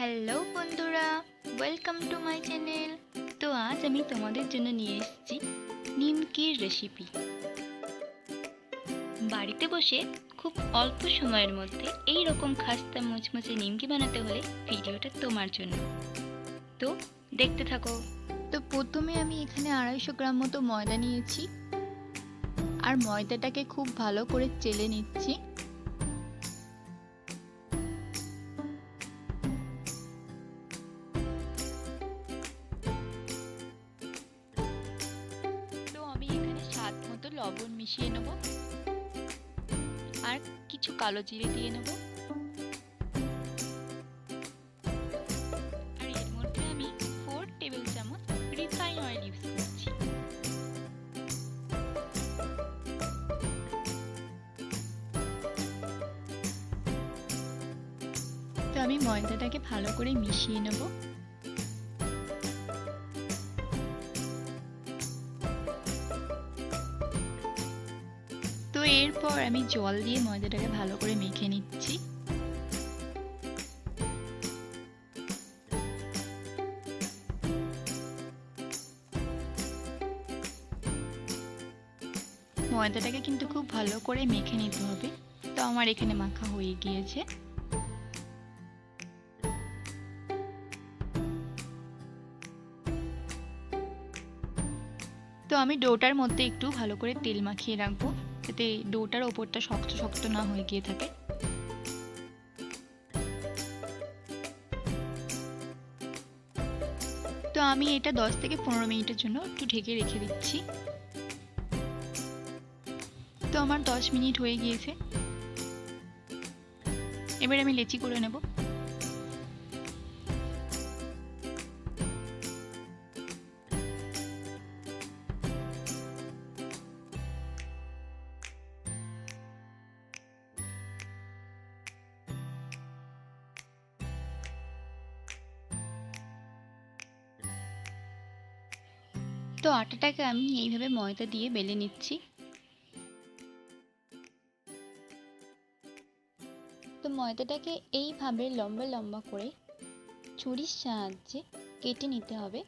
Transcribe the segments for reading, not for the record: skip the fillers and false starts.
Hello বন্ধুরা, welcome to my channel. তো আজ আমি তোমাদের জন্য নিয়ে এসেছি নিমকির রেসিপি। বাড়িতে বসে খুব অল্প সময়ের মধ্যে এই রকম খাস্তা মুচমুচে নিমকি বানাতে হলে ভিডিওটা তোমার জন্য। তো দেখতে থাকো। তো প্রথমে আমি এখানে 250 গ্রাম মতো ময়দা নিয়েছি, আর ময়দাটাকে খুব ভালো করে চেলে নিচ্ছি। স্বাদ মতো লবণ মিশিয়ে নেব, আর কিছু কালো জিরে দিয়ে নেব, আর এর মধ্যে আমি 4 টেবিল চামচ রিফাইন অয়েল ইউজ করছি। তো আমি ময়দাটাকে ভালো করে মিশিয়ে নেব। তো এরপর আমি জল দিয়ে ময়দাটাকে ভালো করে মেখে নিচ্ছি। ময়দাটাকে কিন্তু খুব ভালো করে মেখে নিতে হবে। তো আমার এখানে মাখা হয়ে গিয়েছে। তো আমি ডোটার মধ্যে একটু ভালো করে তেল মাখিয়ে রাখবো, যাতে ডোটার ওপরটা শক্ত শক্ত না হয়ে গিয়ে থাকে। তো আমি এটা 10 থেকে 15 মিনিটের জন্য একটু ঢেকে রেখে দিচ্ছি। তো আমার 10 মিনিট হয়ে গিয়েছে। এবার আমি লেচি করে নেব। তো আটাটাকে আমি এইভাবে ময়দা দিয়ে বেলে নিচ্ছি। তো ময়দাটাকে এইভাবে লম্বা লম্বা করে ছুরির সাহায্যে কেটে নিতে হবে।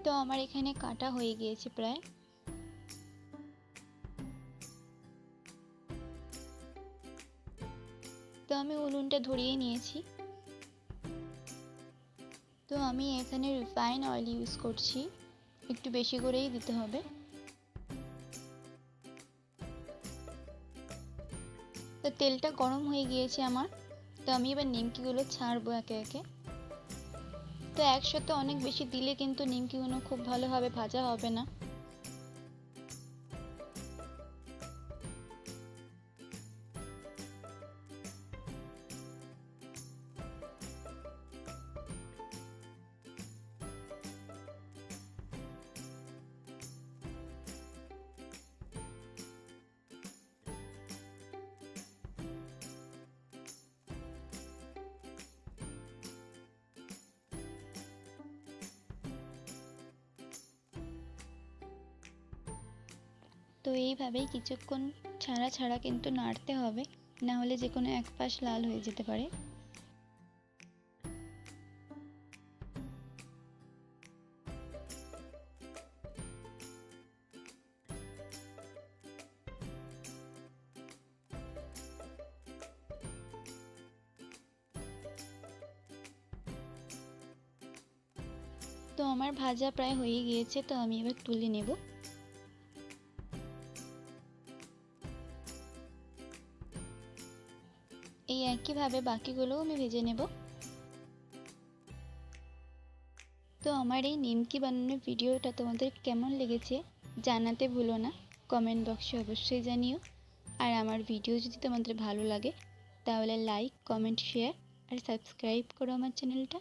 তো আমার এখানে কাটা হয়ে গিয়েছে প্রায়। তো আমি উনুনটা ধরিয়ে নিয়েছি। তো আমি এখানে রিফাইন অয়েল ইউজ করছি, একটু বেশি করেই দিতে হবে। তো তেলটা গরম হয়ে গিয়েছে আমার। তো আমি এবার নিমকিগুলো ছাড়বো একে একে। তো একসাথে অনেক বেশি দিলে কিন্তু নিমকিগুলো খুব ভালোভাবে ভাজা হবে না। তো এইভাবেই কিছুক্ষণ ছাড়া ছাড়া কিন্তু নাড়তে হবে, না হলে যে কোনো এক পাশ লাল হয়ে যেতে পারে। তো আমার ভাজা প্রায় হয়ে গিয়েছে, তো আমি এবার তুলে নেব। এই একইভাবে বাকিগুলোও আমি ভেজে নেব। তো আমার এই নিমকি বানানোর ভিডিওটা তোমাদের কেমন লেগেছে জানাতে ভুলো না, কমেন্ট বক্সে অবশ্যই জানিও। আর আমার ভিডিও যদি তোমাদের ভালো লাগে তাহলে লাইক, কমেন্ট, শেয়ার আর সাবস্ক্রাইব করো আমার চ্যানেলটা।